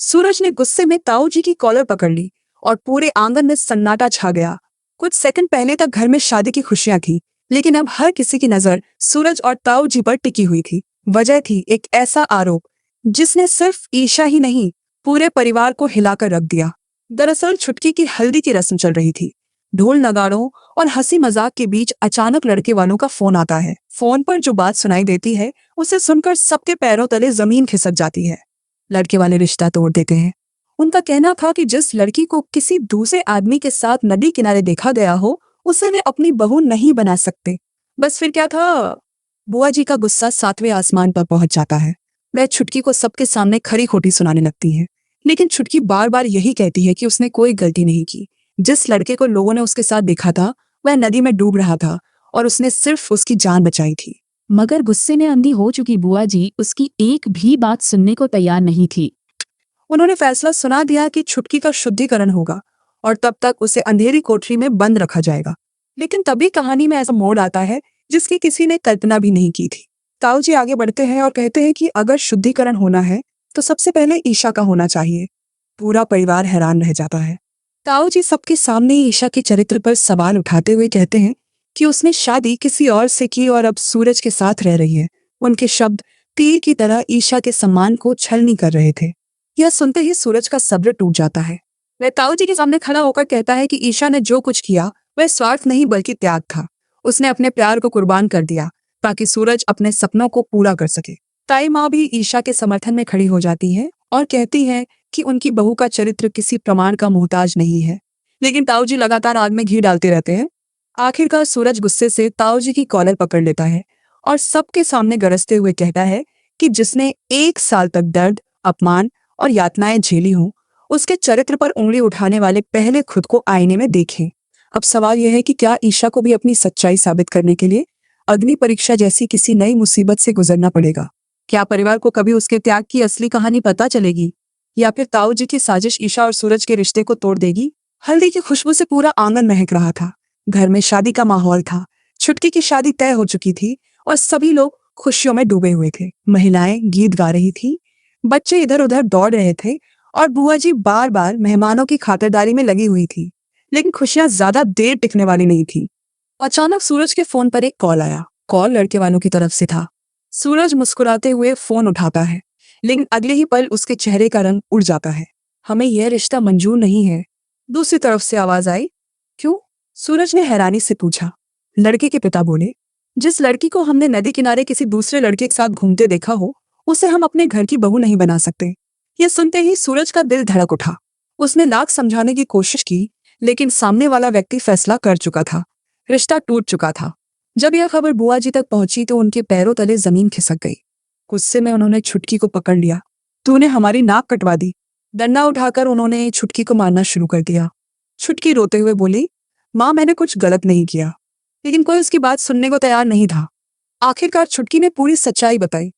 सूरज ने गुस्से में ताऊ जी की कॉलर पकड़ ली और पूरे आंगन में सन्नाटा छा गया। कुछ सेकंड पहले तक घर में शादी की खुशियां थी, लेकिन अब हर किसी की नजर सूरज और ताऊ जी पर टिकी हुई थी। वजह थी एक ऐसा आरोप जिसने सिर्फ ईशा ही नहीं, पूरे परिवार को हिलाकर रख दिया। दरअसल छुटकी की हल्दी की रस्म चल रही थी। ढोल नगाड़ों और हंसी मजाक के बीच अचानक लड़के वालों का फोन आता है। फोन पर जो बात सुनाई देती है उसे सुनकर सबके पैरों तले जमीन खिसक जाती है। लड़के वाले रिश्ता तोड़ देते हैं। उनका कहना था कि जिस लड़की को किसी दूसरे आदमी के साथ नदी किनारे देखा गया हो, उसे वे अपनी बहू नहीं बना सकते। बस फिर क्या था? बुआ जी का गुस्सा 7वें आसमान पर पहुंच जाता है। वह छुटकी को सबके सामने खरी खोटी सुनाने लगती है, लेकिन छुटकी बार बार यही कहती है कि उसने कोई गलती नहीं की। जिस लड़के को लोगों ने उसके साथ देखा था वह नदी में डूब रहा था और उसने सिर्फ उसकी जान बचाई थी। मगर गुस्से में अंधी हो चुकी बुआ जी उसकी एक भी बात सुनने को तैयार नहीं थी। उन्होंने फैसला सुना दिया कि छुटकी का शुद्धिकरण होगा और तब तक उसे अंधेरी कोठरी में बंद रखा जाएगा। लेकिन तभी कहानी में ऐसा मोड़ आता है जिसकी किसी ने कल्पना भी नहीं की थी। ताऊ जी आगे बढ़ते हैं और कहते हैं कि अगर शुद्धिकरण होना है तो सबसे पहले ईशा का होना चाहिए। पूरा परिवार हैरान रह जाता है। ताऊ जी सबके सामने ईशा के चरित्र पर सवाल उठाते हुए कहते हैं कि उसने शादी किसी और से की और अब सूरज के साथ रह रही है। उनके शब्द तीर की तरह ईशा के सम्मान को छलनी कर रहे थे। यह सुनते ही सूरज का सब्र टूट जाता है। वह ताऊ जी के सामने खड़ा होकर कहता है कि ईशा ने जो कुछ किया वह स्वार्थ नहीं बल्कि त्याग था। उसने अपने प्यार को कुर्बान कर दिया ताकि सूरज अपने सपनों को पूरा कर सके। ताई माँ भी ईशा के समर्थन में खड़ी हो जाती है और कहती है कि उनकी बहू का चरित्र किसी प्रमाण का मोहताज नहीं है। लेकिन ताऊ जी लगातार आग में घी डालते रहते हैं। आखिरकार सूरज गुस्से से ताऊ जी की कॉलर पकड़ लेता है और सबके सामने गरजते हुए कहता है कि जिसने 1 साल तक दर्द, अपमान और यातनाएं झेली हों, उसके चरित्र पर उंगली उठाने वाले पहले खुद को आईने में देखें। अब सवाल यह है कि क्या ईशा को भी अपनी सच्चाई साबित करने के लिए अग्नि परीक्षा जैसी किसी नई मुसीबत से गुजरना पड़ेगा? क्या परिवार को कभी उसके त्याग की असली कहानी पता चलेगी, या फिर ताऊ जी की साजिश ईशा और सूरज के रिश्ते को तोड़ देगी? हल्दी की खुशबू से पूरा आंगन महक रहा था। घर में शादी का माहौल था। छुटकी की शादी तय हो चुकी थी और सभी लोग खुशियों में डूबे हुए थे। महिलाएं गीत गा रही थी, बच्चे इधर उधर दौड़ रहे थे और बुआ जी बार बार मेहमानों की खातिरदारी में लगी हुई थी। लेकिन खुशियां ज्यादा देर टिकने वाली नहीं थी। अचानक सूरज के फोन पर एक कॉल आया। कॉल लड़के वालों की तरफ से था। सूरज मुस्कुराते हुए फोन उठाता है, लेकिन अगले ही पल उसके चेहरे का रंग उड़ जाता है। हमें यह रिश्ता मंजूर नहीं है। दूसरी तरफ से आवाज आई। क्यों? सूरज ने हैरानी से पूछा। लड़के के पिता बोले, जिस लड़की को हमने नदी किनारे किसी दूसरे लड़के के साथ घूमते देखा हो, उसे हम अपने घर की बहू नहीं बना सकते। यह सुनते ही सूरज का दिल धड़क उठा। उसने लाख समझाने की कोशिश की, लेकिन सामने वाला व्यक्ति फैसला कर चुका था। रिश्ता टूट चुका था। जब यह खबर बुआ जी तक पहुंची तो उनके पैरों तले जमीन खिसक गई। गुस्से में उन्होंने छुटकी को पकड़ लिया। तूने हमारी नाक कटवा दी। डंडा उठाकर उन्होंने छुटकी को मारना शुरू कर दिया। छुटकी रोते हुए बोली, माँ मैंने कुछ गलत नहीं किया। लेकिन कोई उसकी बात सुनने को तैयार नहीं था। आखिरकार छुटकी ने पूरी सच्चाई बताई।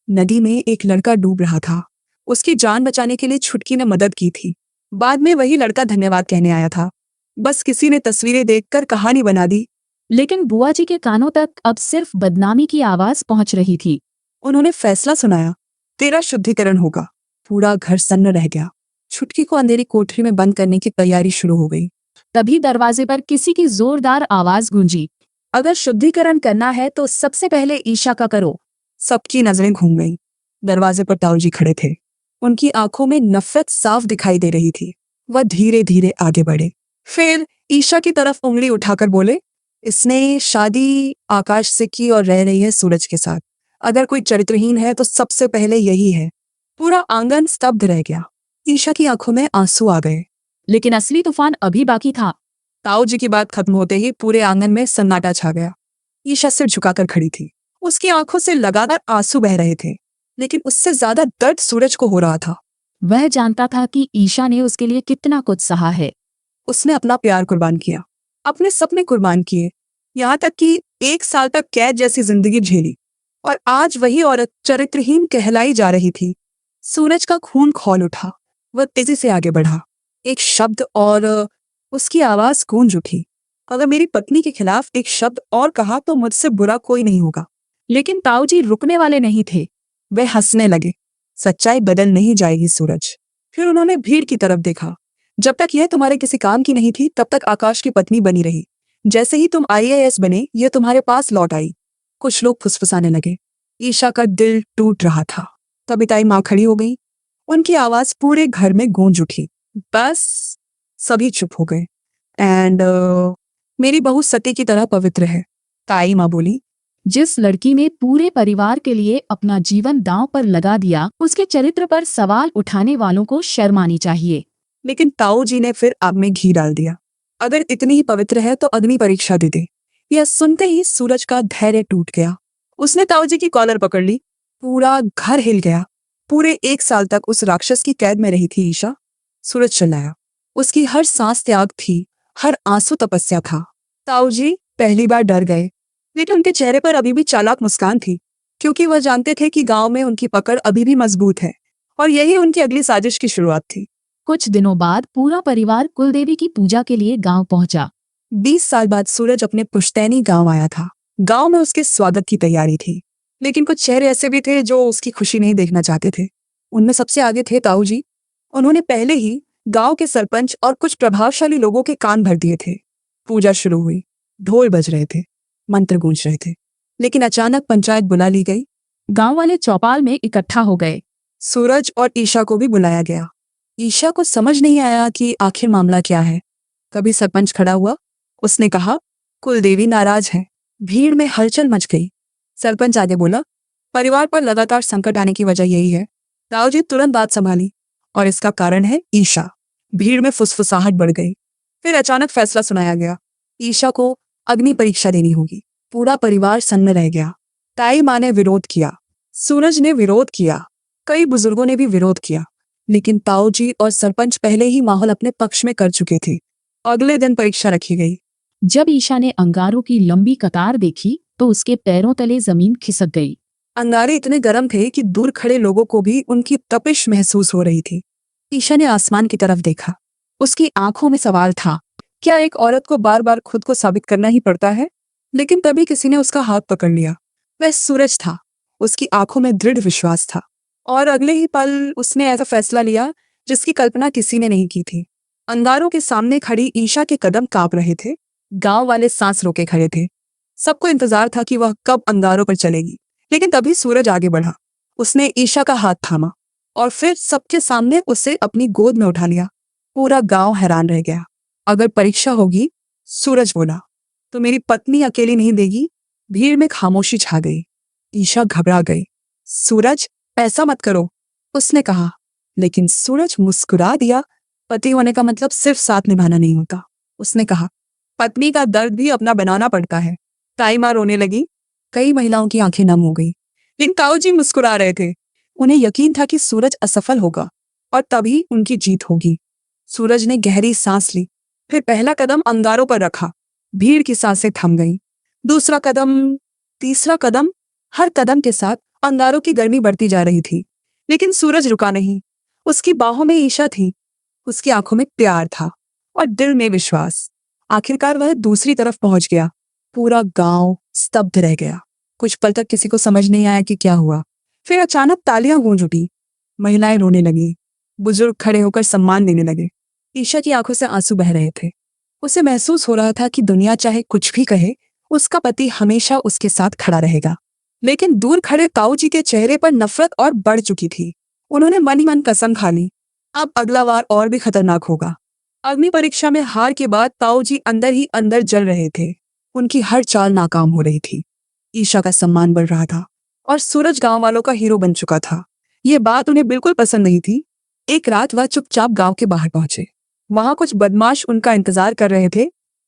नदी में एक लड़का डूब रहा था। उसकी जान बचाने के लिए छुटकी ने मदद की थी। बाद में वही लड़का धन्यवाद कहने आया था। बस किसी ने तस्वीरें देखकर कहानी बना दी। लेकिन बुआ जी के कानों तक अब सिर्फ बदनामी की आवाज पहुंच रही थी। उन्होंने फैसला सुनाया, तेरा शुद्धिकरण होगा। पूरा घर सन्न रह गया। छुटकी को अंधेरी कोठरी में बंद करने की तैयारी शुरू हो गई। तभी दरवाजे पर किसी की जोरदार आवाज गूंजी। अगर शुद्धिकरण करना है तो सबसे पहले ईशा का करो। सबकी नजरें घूम गईं। दरवाजे पर ताऊ जी खड़े थे। उनकी आंखों में नफरत साफ दिखाई दे रही थी। वह धीरे धीरे आगे बढ़े, फिर ईशा की तरफ उंगली उठाकर बोले, इसने शादी आकाश से की और रह रही है सूरज के साथ। अगर कोई चरित्रहीन है तो सबसे पहले यही है। पूरा आंगन स्तब्ध रह गया। ईशा की आंखों में आंसू आ गए। लेकिन असली तूफान अभी बाकी था। ताऊ जी की बात खत्म होते ही पूरे आंगन में सन्नाटा छा गया। ईशा सिर झुकाकर खड़ी थी। उसकी आंखों से लगातार आंसू बह रहे थे, लेकिन उससे ज्यादा दर्द सूरज को हो रहा था। वह जानता था कि ईशा ने उसके लिए कितना कुछ सहा है। उसने अपना प्यार कुर्बान किया, अपने सपने कुर्बान किए, यहाँ तक कि 1 साल तक कैद जैसी जिंदगी झेली, और आज वही औरत चरित्रहीन कहलाई जा रही थी। सूरज का खून खौल उठा। वह तेजी से आगे बढ़ा। एक शब्द और उसकी आवाज गूंज उठी, अगर मेरी पत्नी के खिलाफ एक शब्द और कहा तो मुझसे बुरा कोई नहीं होगा। लेकिन ताऊ जी रुकने वाले नहीं थे। वे हंसने लगे। सच्चाई बदल नहीं जाएगी सूरज। फिर उन्होंने भीड़ की तरफ देखा। जब तक यह तुम्हारे किसी काम की नहीं थी तब तक आकाश की पत्नी बनी रही। जैसे ही तुम IAS बने यह तुम्हारे पास लौट आई। कुछ लोग फुसफुसाने लगे। ईशा का दिल टूट रहा था। तभी ताई माँ खड़ी हो गई। उनकी आवाज पूरे घर में गूंज उठी। बस सभी चुप हो गए। एंड मेरी बहू सती की तरह पवित्र है, ताई माँ बोली। जिस लड़की ने पूरे परिवार के लिए अपना जीवन दांव पर लगा दिया, उसके चरित्र पर सवाल उठाने वालों को शर्म आनी चाहिए। लेकिन ताऊ जी ने फिर आग में घी डाल दिया। अगर इतनी ही पवित्र है तो अग्नि परीक्षा दे दे। यह सुनते ही सूरज का धैर्य टूट गया। उसने ताऊ जी की कॉलर पकड़ ली। पूरा घर हिल गया। पूरे 1 साल तक उस राक्षस की कैद में रही थी ईशा। सूरज चिल्लाया। उसकी हर सांस त्याग थी, हर आंसू तपस्या था। ताऊ जी पहली बार डर गए, लेकिन उनके चेहरे पर अभी भी चालाक मुस्कान थी, क्योंकि वह जानते थे कि गांव में उनकी पकड़ अभी भी मजबूत है और यही उनकी अगली साजिश की शुरुआत थी। कुछ दिनों बाद पूरा परिवार कुलदेवी की पूजा के लिए गांव पहुंचा। 20 साल बाद सूरज अपने पुश्तैनी गांव आया था। गांव में उसके स्वागत की तैयारी थी, लेकिन कुछ चेहरे ऐसे भी थे जो उसकी खुशी नहीं देखना चाहते थे। उनमें सबसे आगे थे ताऊ जी। उन्होंने पहले ही गांव के सरपंच और कुछ प्रभावशाली लोगों के कान भर दिए थे। पूजा शुरू हुई। ढोल बज रहे थे, मंत्र गूंज रहे थे, लेकिन अचानक पंचायत बुला ली गई। गांव वाले चौपाल में इकट्ठा हो गए। सूरज और ईशा को भी बुलाया गया। ईशा को समझ नहीं आया कि आखिर मामला क्या है। तभी सरपंच खड़ा हुआ। उसने कहा, कुलदेवी नाराज है। भीड़ में हलचल मच गई। सरपंच आगे बोला, परिवार पर लगातार संकट आने की वजह यही है। ताऊ जी तुरंत बात संभाली, और इसका कारण है ईशा। भीड़ में फुसफुसाहट बढ़ गई। फिर अचानक फैसला सुनाया गया। ईशा को अग्नि परीक्षा देनी होगी। पूरा परिवार सन्न रह गया। ताई माँ ने विरोध किया, सूरज ने विरोध किया, कई बुजुर्गों ने भी विरोध किया, लेकिन ताऊ जी और सरपंच पहले ही माहौल अपने पक्ष में कर चुके थे। अगले दिन परीक्षा रखी गई। जब ईशा ने अंगारों की लंबी कतार देखी तो उसके पैरों तले जमीन खिसक गई। अंगारे इतने गर्म थे कि दूर खड़े लोगों को भी उनकी तपिश महसूस हो रही थी। ईशा ने आसमान की तरफ देखा। उसकी आंखों में सवाल था, क्या एक औरत को बार बार खुद को साबित करना ही पड़ता है? लेकिन तभी किसी ने उसका हाथ पकड़ लिया। वह सूरज था। उसकी आंखों में दृढ़ विश्वास था, और अगले ही पल उसने ऐसा फैसला लिया जिसकी कल्पना किसी ने नहीं की थी। अंगारों के सामने खड़ी ईशा के कदम कांप रहे थे। गांव वाले सांस रोके खड़े थे। सबको इंतजार था कि वह कब अंगारों पर चलेगी, लेकिन तभी सूरज आगे बढ़ा। उसने ईशा का हाथ थामा और फिर सबके सामने उसे अपनी गोद में उठा लिया। पूरा गांव हैरान रह गया। अगर परीक्षा होगी, सूरज बोला, तो मेरी पत्नी अकेली नहीं देगी। भीड़ में खामोशी छा गई। ईशा घबरा गई। सूरज, ऐसा मत करो, उसने कहा। लेकिन सूरज मुस्कुरा दिया। पति होने का मतलब सिर्फ साथ निभाना नहीं होता। उसने कहा, पत्नी का दर्द भी अपना बनाना पड़ता है। ताई माँ रोने लगी। कई महिलाओं की आंखें नम हो गई, लेकिन ताऊ जी मुस्कुरा रहे थे। उन्हें यकीन था कि सूरज असफल होगा और तभी उनकी जीत होगी। सूरज ने गहरी सांस ली, फिर पहला कदम अंगारों पर रखा। भीड़ की सांसें थम गईं। दूसरा कदम, तीसरा कदम। हर कदम के साथ अंगारों की गर्मी बढ़ती जा रही थी, लेकिन सूरज रुका नहीं। उसकी बाहों में ईशा थी। उसकी आंखों में प्यार था और दिल में विश्वास। आखिरकार वह दूसरी तरफ पहुंच गया। पूरा गांव स्तब्ध रह गया। कुछ पल तक किसी को समझ नहीं आया कि क्या हुआ। फिर अचानक तालियां गूंज उठी। महिलाएं रोने लगी। बुजुर्ग खड़े होकर सम्मान देने लगे। ईशा की आंखों से आंसू बह रहे थे। उसे महसूस हो रहा था कि दुनिया चाहे कुछ भी कहे, उसका पति हमेशा उसके साथ खड़ा रहेगा। लेकिन दूर खड़े ताऊ जी के चेहरे पर नफरत और बढ़ चुकी थी। उन्होंने मन ही मन कसम खा ली, अब अगला वार और भी खतरनाक होगा। अग्नि परीक्षा में हार के बाद ताऊ जी अंदर ही अंदर जल रहे थे। उनकी हर चाल नाकाम हो रही थी। ईशा का सम्मान बढ़ रहा था और सूरज गांव वालों का हीरो बन चुका था। ये बात उन्हें बिल्कुल पसंद नहीं थी। एक रात वह चुपचाप गांव के बाहर पहुंचे। वहां कुछ बदमाश उनका इंतजार कर रहे थे।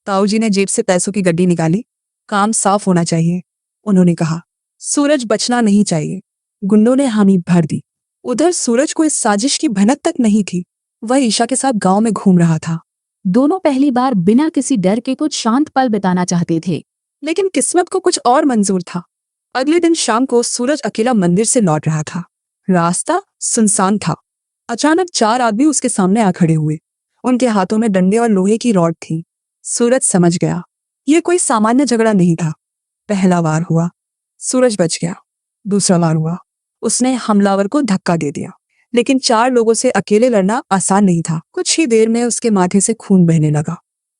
ताऊ जी ने जेब से पैसों की गड्डी निकाली। काम साफ होना चाहिए, उन्होंने कहा। सूरज बचना नहीं चाहिए। गुंडों ने हामी भर दी। उधर सूरज को इस साजिश की भनक तक नहीं थी। वह ईशा के साथ गांव में घूम रहा था। दोनों पहली बार बिना किसी डर के कुछ शांत पल बिताना चाहते थे, लेकिन किस्मत को कुछ और मंजूर था। अगले दिन शाम को सूरज अकेला मंदिर से लौट रहा था। रास्ता सुनसान था। अचानक 4 आदमी उसके सामने आ खड़े हुए। उनके हाथों में डंडे और लोहे की रॉड थी। सूरज समझ गया, यह कोई सामान्य झगड़ा नहीं था। पहला वार हुआ, सूरज बच गया। दूसरा वार हुआ, उसने हमलावर को धक्का दे दिया। लेकिन 4 लोगों से अकेले लड़ना आसान नहीं था। कुछ ही देर में उसके माथे से खून बहने लगा।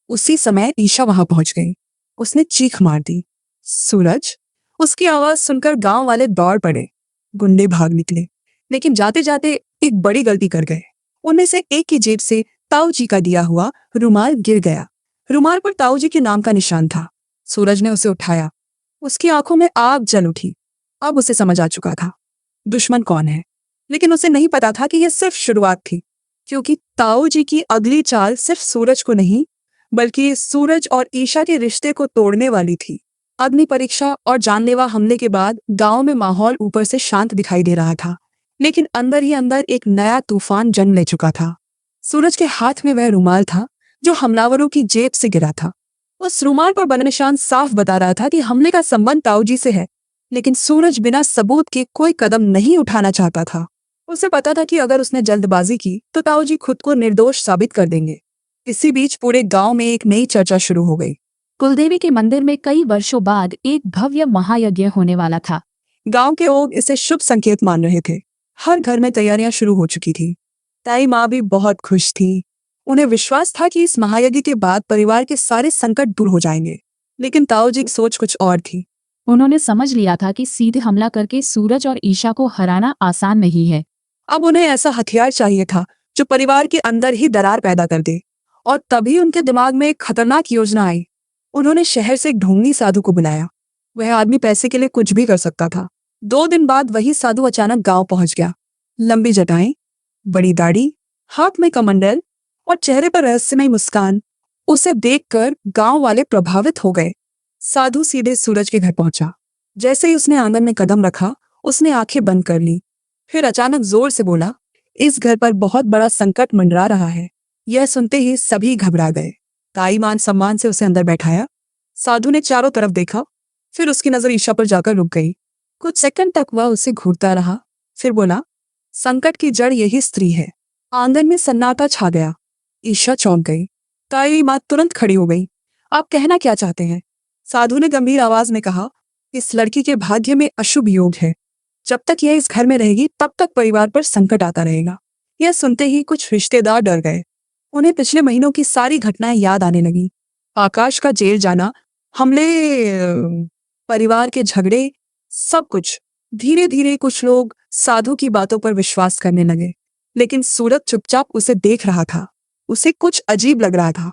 उसी समय ईशा वहां पहुंच गई। उसने चीख मार दी, सूरज। उसकी आवाज सुनकर गांव वाले दौड़ पड़े। गुंडे भाग निकले, लेकिन जाते जाते एक बड़ी गलती कर गए। उनमें से एक की जेब से ताऊ जी का दिया हुआ रुमाल गिर गया। रुमाल पर ताऊ जी के नाम का निशान था। सूरज ने उसे उठाया। उसकी आंखों में आग जल उठी। अब उसे समझ आ चुका था दुश्मन कौन है, लेकिन उसे नहीं पता था कि यह सिर्फ शुरुआत थी, क्योंकि ताऊ जी की अगली चाल सिर्फ सूरज को नहीं, बल्कि सूरज और ईशा के रिश्ते को तोड़ने वाली थी। अग्नि परीक्षा और जानलेवा हमले के बाद गांव में माहौल ऊपर से शांत दिखाई दे रहा था, लेकिन अंदर ही अंदर एक नया तूफान जन्म ले चुका था। सूरज के हाथ में वह रुमाल था जो हमलावरों की जेब से गिरा था। उस रुमाल पर बना निशान साफ बता रहा था कि हमले का संबंध ताऊ जी से है, लेकिन सूरज बिना सबूत के कोई कदम नहीं उठाना चाहता था। उसे पता था कि अगर उसने जल्दबाजी की तो ताऊ जी खुद को निर्दोष साबित कर देंगे। इसी बीच पूरे गांव में एक नई चर्चा शुरू हो गई। कुलदेवी के मंदिर में कई वर्षों बाद एक भव्य महायज्ञ होने वाला था। गांव के लोग इसे शुभ संकेत मान रहे थे। हर घर में तैयारियां शुरू हो चुकी थी। ताई माँ भी बहुत खुश थी। उन्हें विश्वास था कि इस महायज्ञ के बाद परिवार के सारे संकट दूर हो जाएंगे। लेकिन ताऊ जी की सोच कुछ और थी। उन्होंने समझ लिया था कि सीधे हमला करके सूरज और ईशा को हराना आसान नहीं है। अब उन्हें ऐसा हथियार चाहिए था जो परिवार के अंदर ही दरार पैदा कर दे। और तभी उनके दिमाग में एक खतरनाक योजना आई। उन्होंने शहर से एक ढोंगी साधु को बुलाया। वह आदमी पैसे के लिए कुछ भी कर सकता था। 2 दिन बाद वही साधु अचानक गांव पहुंच गया। लंबी जटाएं, बड़ी दाढ़ी, हाथ में कमंडल और चेहरे पर रहस्यमय मुस्कान। उसे देखकर गांव वाले प्रभावित हो गए। साधु सीधे सूरज के घर पहुंचा। जैसे ही उसने आंगन में कदम रखा, उसने आंखें बंद कर ली। फिर अचानक जोर से बोला, इस घर पर बहुत बड़ा संकट मंडरा रहा है। यह सुनते ही सभी घबरा गए। ताई मान सम्मान से उसे अंदर बैठाया। साधु ने चारों तरफ देखा, फिर उसकी नजर ईशा पर जाकर रुक गई। कुछ सेकंड तक वह उसे घूरता रहा, फिर बोला, संकट की जड़ यही स्त्री है। आंगन में सन्नाटा छा गया। ईशा चौंक गई। ताई माँ तुरंत खड़ी हो गई। आप कहना क्या चाहते हैं? साधु ने गंभीर आवाज में कहा, इस लड़की के भाग्य में अशुभ योग है। जब तक यह इस घर में रहेगी तब तक परिवार पर संकट आता रहेगा। यह सुनते ही कुछ रिश्तेदार डर गए। उन्हें पिछले महीनों की सारी घटनाएं याद आने लगी। आकाश का जेल जाना, हमले, परिवार के झगड़े, सब कुछ। धीरे धीरे कुछ लोग साधु की बातों पर विश्वास करने लगे, लेकिन सूरज चुपचाप उसे देख रहा था। उसे कुछ अजीब लग रहा था।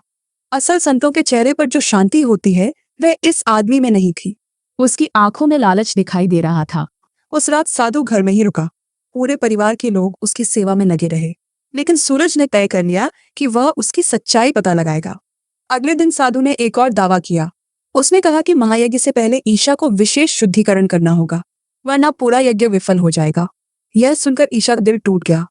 असल संतों के चेहरे पर जो शांति होती है वह इस आदमी में नहीं थी। उसकी आंखों में लालच दिखाई दे रहा था। उस रात साधु घर में ही रुका। पूरे परिवार के लोग उसकी सेवा में लगे रहे, लेकिन सूरज ने तय कर लिया कि वह उसकी सच्चाई पता लगाएगा। अगले दिन साधु ने एक और दावा किया। उसने कहा कि महायज्ञ से पहले ईशा को विशेष शुद्धिकरण करना होगा, वरना पूरा यज्ञ विफल हो जाएगा। यह सुनकर ईशा का दिल टूट गया।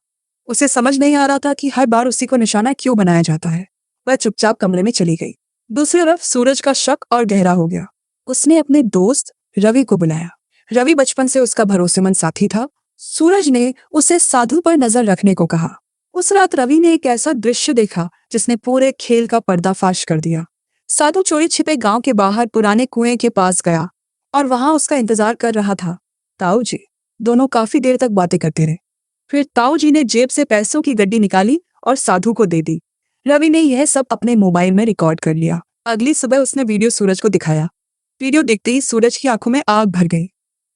उसे समझ नहीं आ रहा था कि हर बार उसी को निशाना क्यों बनाया जाता है। वह चुपचाप कमरे में चली गई। दूसरी तरफ सूरज का शक और गहरा हो गया। उसने अपने दोस्त रवि को बुलाया। रवि बचपन से उसका भरोसेमंद साथी था। सूरज ने उसे साधु पर नजर रखने को कहा। उस रात रवि ने एक ऐसा दृश्य देखा जिसने पूरे खेल का पर्दाफाश कर दिया। साधु चोरी छिपे गांव के बाहर पुराने कुएं के पास गया और वहां उसका इंतजार कर रहा था ताऊ जी। दोनों काफी देर तक बातें करते रहे। फिर ताऊ जी ने जेब से पैसों की गड्डी निकाली और साधु को दे दी। रवि ने यह सब अपने मोबाइल में रिकॉर्ड कर लिया। अगली सुबह उसने वीडियो सूरज को दिखाया। वीडियो देखते ही सूरज की आंखों में आग भर गई।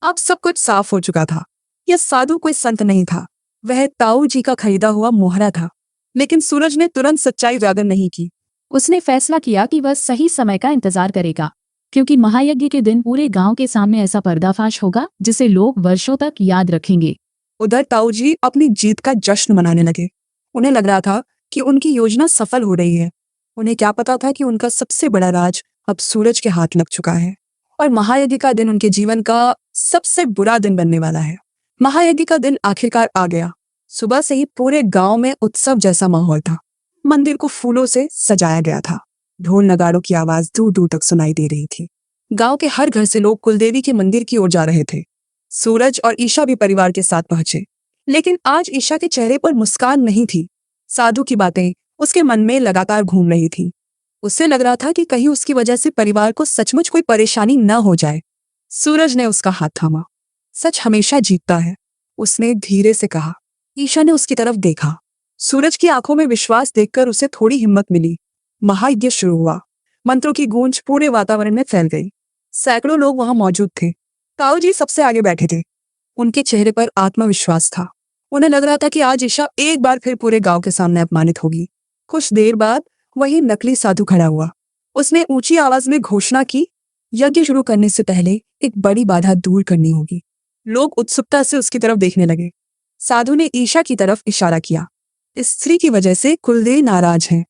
अब सब कुछ साफ हो चुका था। यह साधु कोई संत नहीं था, वह ताऊ जी का खरीदा हुआ मोहरा था। लेकिन सूरज ने तुरंत सच्चाई उजागर नहीं की। उसने फैसला किया कि वह सही समय का इंतजार करेगा, क्योंकि महायज्ञ के दिन पूरे गांव के सामने ऐसा पर्दाफाश होगा जिसे लोग वर्षों तक याद रखेंगे। उधर ताऊ जी अपनी जीत का जश्न मनाने लगे। उन्हें लग रहा था कि उनकी योजना सफल हो रही है। उन्हें क्या पता था कि उनका सबसे बड़ा राज अब सूरज के हाथ लग चुका है और महायज्ञ का दिन उनके जीवन का सबसे बुरा दिन बनने वाला है। महायज्ञ का दिन आखिरकार आ गया। सुबह से ही पूरे गांव में उत्सव जैसा माहौल था। मंदिर को फूलों से सजाया गया था। ढोल नगाड़ों की आवाज दूर दूर तक सुनाई दे रही थी। गांव के हर घर से लोग कुलदेवी के मंदिर की ओर जा रहे थे। सूरज और ईशा भी परिवार के साथ पहुंचे, लेकिन आज ईशा के चेहरे पर मुस्कान नहीं थी। साधु की बातें उसके मन में लगातार घूम रही थी। उससे लग रहा था कि कहीं उसकी वजह से परिवार को सचमुच कोई परेशानी न हो जाए। सूरज ने उसका हाथ थामा। सच हमेशा जीतता है, उसने धीरे से कहा। ईशा ने उसकी तरफ देखा। सूरज की आंखों में विश्वास देखकर उसे थोड़ी हिम्मत मिली। महायज्ञ शुरू हुआ। मंत्रों की गूंज पूरे वातावरण में फैल गई। सैकड़ों लोग वहां मौजूद थे। ताऊ जी सबसे आगे बैठे थे। उनके चेहरे पर आत्मविश्वास था। उन्हें लग रहा था कि आज ईशा एक बार फिर पूरे गांव के सामने अपमानित होगी। कुछ देर बाद वही नकली साधु खड़ा हुआ। उसने ऊंची आवाज में घोषणा की, यज्ञ शुरू करने से पहले एक बड़ी बाधा दूर करनी होगी। लोग उत्सुकता से उसकी तरफ देखने लगे। साधु ने ईशा की तरफ इशारा किया। इस स्त्री की वजह से कुलदेव नाराज हैं।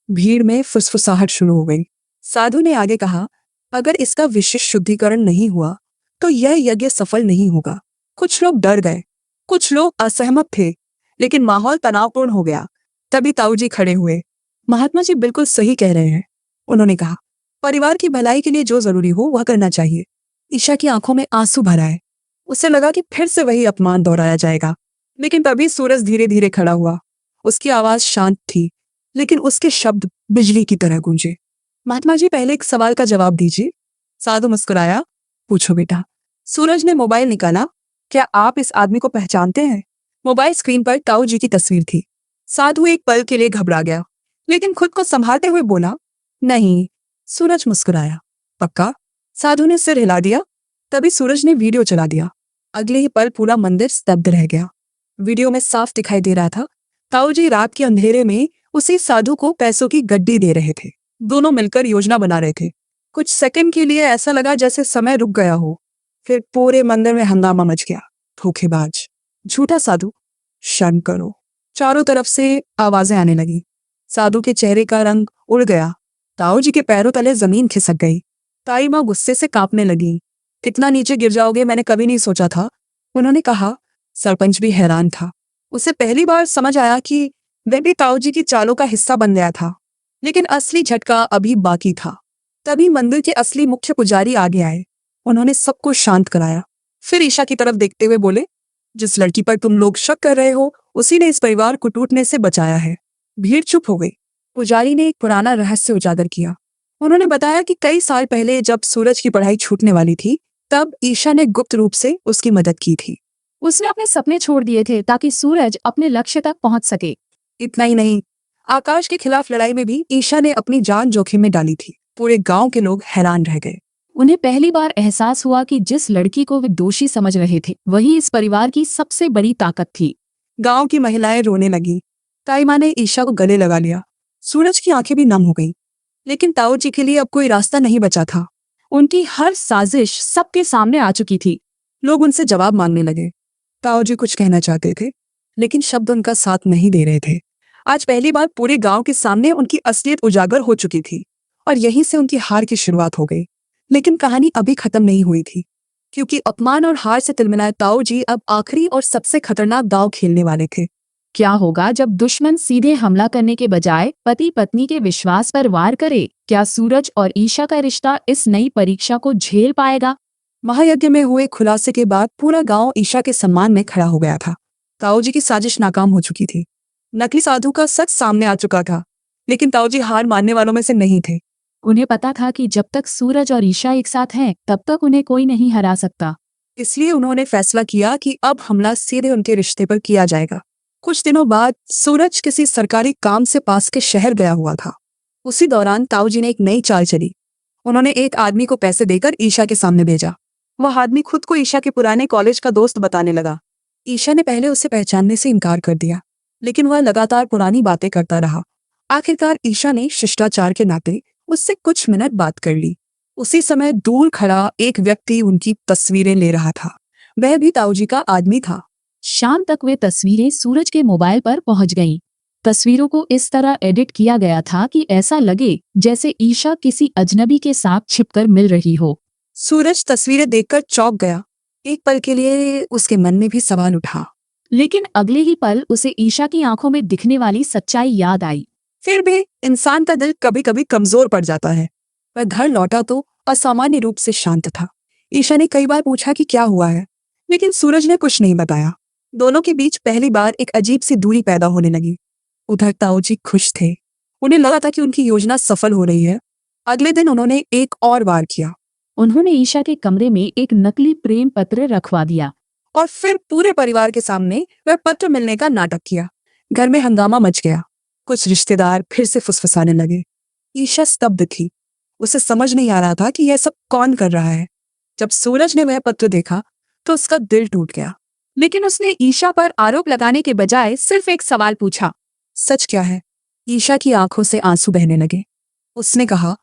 भीड़ में फुसफुसाहट शुरू हो गई। साधु ने आगे कहा, अगर इसका विशिष्ट शुद्धिकरण नहीं हुआ तो यह यज्ञ सफल नहीं होगा। कुछ लोग डर गए, कुछ लोग असहमत थे, लेकिन माहौल तनावपूर्ण हो गया। तभी ताऊ जी खड़े हुए। महात्मा जी बिल्कुल सही कह रहे हैं, उन्होंने कहा। परिवार की भलाई के लिए जो जरूरी हो वह करना चाहिए। ईशा की आंखों में आंसू भर आए। उसे लगा कि फिर से वही अपमान दोहराया जाएगा। लेकिन तभी सूरज धीरे धीरे खड़ा हुआ। उसकी आवाज शांत थी, लेकिन उसके शब्द बिजली की तरह गूंजे। महात्मा जी पहले एक सवाल का जवाब दीजिए। साधु मुस्कुराया। पूछो बेटा। सूरज ने मोबाइल निकाला। क्या आप इस आदमी को पहचानते हैं? मोबाइल स्क्रीन पर ताऊ जी की तस्वीर थी। साधु एक पल के लिए घबरा गया, लेकिन खुद को संभालते हुए बोला, नहीं। सूरज मुस्कुराया। पक्का? साधु ने सिर हिला दिया। तभी सूरज ने वीडियो चला दिया। अगले ही पल पूरा मंदिर स्तब्ध रह गया। वीडियो में साफ दिखाई दे रहा था, ताऊ जी रात के अंधेरे में उसी साधु को पैसों की गड्डी दे रहे थे। दोनों मिलकर योजना बना रहे थे। कुछ सेकंड के लिए ऐसा लगा जैसे समय रुक गया हो। फिर पूरे मंदिर में हंगामा मच गया। धोखेबाज, झूठा साधु, शर्म करो। चारों तरफ से आवाजें आने लगी। साधु के चेहरे का रंग उड़ गया। ताऊ जी के पैरों तले जमीन खिसक गई। ताई माँ गुस्से से कांपने लगी। कितना नीचे गिर जाओगे, मैंने कभी नहीं सोचा था, उन्होंने कहा। सरपंच भी हैरान था। उसे पहली बार समझ आया कि वह भी ताऊ जी की चालों का हिस्सा बन गया था। लेकिन असली झटका अभी बाकी था। तभी मंदिर के असली मुख्य पुजारी आगे आए। उन्होंने सबको शांत कराया। फिर ईशा की तरफ देखते हुए बोले, जिस लड़की पर तुम लोग शक कर रहे हो उसी ने इस परिवार को टूटने से बचाया है। भीड़ चुप हो गई। पुजारी ने एक पुराना रहस्य उजागर किया। उन्होंने बताया कि कई साल पहले जब सूरज की पढ़ाई छूटने वाली थी, तब ईशा ने गुप्त रूप से उसकी मदद की थी। उसने अपने सपने छोड़ दिए थे ताकि सूरज अपने लक्ष्य तक पहुंच सके। इतना ही नहीं, आकाश के खिलाफ लड़ाई में भी ईशा ने अपनी जान जोखिम में डाली थी। पूरे गांव के लोग हैरान रह गए। उन्हें पहली बार एहसास हुआ कि जिस लड़की को वे दोषी समझ रहे थे वही इस परिवार की सबसे बड़ी ताकत थी। गांव की महिलाएं रोने लगी। ताई माँ ने ईशा को गले लगा लिया। सूरज की आंखें भी नम हो गईं। लेकिन ताऊ जी के लिए अब कोई रास्ता नहीं बचा था। उनकी हर साजिश सबके सामने आ चुकी थी। लोग उनसे जवाब मांगने लगे। ताऊ जी कुछ कहना चाहते थे, लेकिन शब्द उनका साथ नहीं दे रहे थे। आज पहली बार पूरे गांव के सामने उनकी असलियत उजागर हो चुकी थी, और यहीं से उनकी हार की शुरुआत हो गई। लेकिन कहानी अभी खत्म नहीं हुई थी, क्योंकि अपमान और हार से तिलमिलाए ताऊ जी अब आखिरी और सबसे खतरनाक दांव खेलने वाले थे। क्या होगा जब दुश्मन सीधे हमला करने के बजाय पति पत्नी के विश्वास पर वार करे? क्या सूरज और ईशा का रिश्ता इस नई परीक्षा को झेल पाएगा? महायज्ञ में हुए खुलासे के बाद पूरा गांव ईशा के सम्मान में खड़ा हो गया था। ताऊ जी की साजिश नाकाम हो चुकी थी। नकली साधु का सच सामने आ चुका था, लेकिन ताऊ जी हार मानने वालों में से नहीं थे। उन्हें पता था कि जब तक सूरज और ईशा एक साथ हैं, तब तक उन्हें कोई नहीं हरा सकता। इसलिए उन्होंने फैसला किया कि अब हमला सीधे उनके रिश्ते पर किया जाएगा। कुछ दिनों बाद सूरज किसी सरकारी काम से पास के शहर गया हुआ था। उसी दौरान ताऊ जी ने एक नई चाल चली। उन्होंने एक आदमी को पैसे देकर ईशा के सामने भेजा। वह आदमी खुद को ईशा के पुराने कॉलेज का दोस्त बताने लगा। ईशा ने पहले उसे पहचानने से इनकार कर दिया, लेकिन वह लगातार पुरानी बातें करता रहा। आखिरकार ईशा ने शिष्टाचार के नाते उससे कुछ मिनट बात कर ली। उसी समय दूर खड़ा एक व्यक्ति उनकी तस्वीरें ले रहा था। वह भी ताऊ जी का आदमी था। शाम तक वे तस्वीरें सूरज के मोबाइल पर पहुंच गईं। तस्वीरों को इस तरह एडिट किया गया था कि ऐसा लगे जैसे ईशा किसी अजनबी के साथ छिपकर मिल रही हो। सूरज तस्वीरें देखकर चौंक गया। एक पल के लिए उसके मन में भी सवाल उठा, लेकिन अगले ही पल उसे ईशा की आंखों में दिखने वाली सच्चाई याद आई। फिर भी इंसान का दिल कभी कभी कमजोर पड़ जाता है। वह घर लौटा तो असामान्य रूप से शांत था। ईशा ने कई बार पूछा कि क्या हुआ है, लेकिन सूरज ने कुछ नहीं बताया। दोनों के बीच पहली बार एक अजीब सी दूरी पैदा होने लगी। उधर ताऊ जी खुश थे। उन्हें लगा था कि उनकी योजना सफल हो रही है। अगले दिन उन्होंने एक और वार किया। उन्होंने ईशा के कमरे में एक नकली प्रेम पत्र रखवा दिया। और फिर पूरे परिवार के सामने वह पत्र मिलने का नाटक किया। घर में हंगामा मच गया। कुछ रिश्तेदार फिर से फुसफुसाने लगे। ईशा स्तब्ध थी। उसे समझ नहीं आ रहा था कि यह सब कौन कर रहा है। जब सूरज ने वह पत्र देखा तो उसका दिल टूट गया। लेकिन उसने ईशा पर आरोप लगाने के बजाय सिर्फ एक सवाल पूछा, सच क्या है? ईशा की आंखों से आंसू बहने लगे। उसने कहा,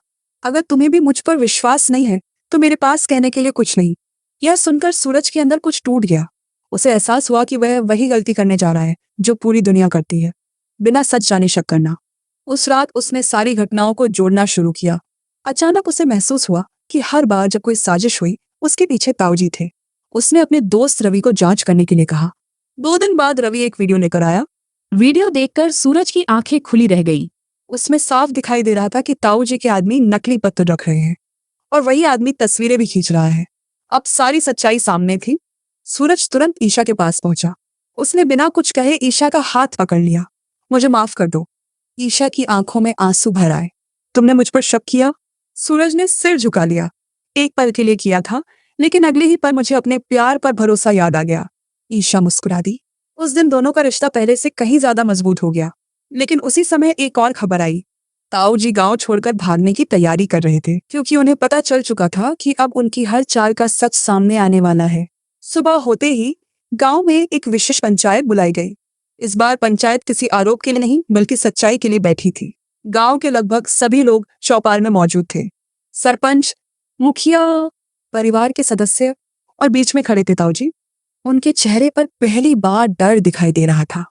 अगर तुम्हें भी मुझ पर विश्वास नहीं है तो मेरे पास कहने के लिए कुछ नहीं। यह सुनकर सूरज के अंदर कुछ टूट गया। उसे एहसास हुआ कि वह वही गलती करने जा रहा है जो पूरी दुनिया करती है, बिना सच जाने शक करना। उस रात उसने सारी घटनाओं को जोड़ना शुरू किया। अचानक उसे महसूस हुआ कि हर बार जब कोई साजिश हुई उसके पीछे ताऊजी थे। उसने अपने दोस्त रवि को जांच करने के लिए कहा। 2 दिन बाद रवि एक वीडियो लेकर आया। वीडियो देखकर सूरज की आंखें खुली रह गई। उसमें साफ दिखाई दे रहा था कि ताऊजी के आदमी नकली पत्र रख रहे हैं और वही आदमी तस्वीरें भी खींच रहा है। अब सारी सच्चाई सामने थी। सूरज तुरंत ईशा के पास पहुंचा। उसने बिना कुछ कहे ईशा का हाथ पकड़ लिया। मुझे माफ कर दो। ईशा की आंखों में आंसू भर आए। तुमने मुझ पर शक किया? सूरज ने सिर झुका लिया। एक पल के लिए किया था, लेकिन अगले ही पल मुझे अपने प्यार पर भरोसा याद आ गया। ईशा मुस्कुरा दी। उस दिन दोनों का रिश्ता पहले से कहीं ज्यादा मजबूत हो गया। लेकिन उसी समय एक और खबर आई। ताऊ जी गांव छोड़कर भागने की तैयारी कर रहे थे, क्योंकि उन्हें पता चल चुका था कि अब उनकी हर चाल का सच सामने आने वाला है। सुबह होते ही गांव में एक विशेष पंचायत बुलाई गई। इस बार पंचायत किसी आरोप के लिए नहीं बल्कि सच्चाई के लिए बैठी थी। गांव के लगभग सभी लोग चौपाल में मौजूद थे। सरपंच, मुखिया, परिवार के सदस्य और बीच में खड़े थे ताऊजी। उनके चेहरे पर पहली बार डर दिखाई दे रहा था।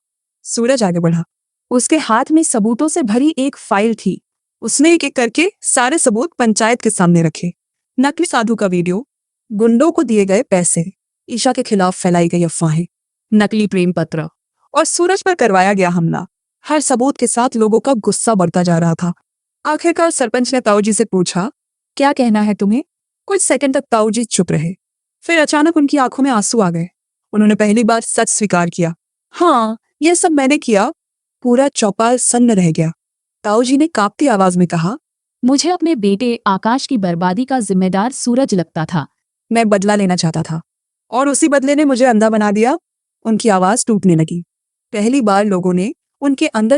सूरज आगे बढ़ा। उसके हाथ में सबूतों से भरी एक फाइल थी। उसने एक एक करके सारे सबूत पंचायत के सामने रखे। नकली साधु का वीडियो, गुंडों को दिए गए पैसे, ईशा के खिलाफ फैलाई गई अफवाहें, नकली प्रेम पत्र और सूरज पर करवाया गया हमला। हर सबूत के साथ लोगों का गुस्सा बढ़ता जा रहा था। आखिरकार सरपंच ने ताऊजी से पूछा, क्या कहना है तुम्हें? कुछ सेकंड तक ताऊजी चुप रहे। फिर अचानक उनकी आंखों में आंसू आ गए। उन्होंने पहली बार सच स्वीकार किया। हाँ, यह सब मैंने किया। पूरा चौपाल सन्न रह गया। ताऊजी ने कांपती आवाज में कहा, मुझे अपने बेटे आकाश की बर्बादी का जिम्मेदार सूरज लगता था। मैं बदला लेना चाहता था और उसी बदले ने मुझे अंधा बना दिया। उनकी आवाज टूटने लगी। पहली बार लोगों ने उनके अंदर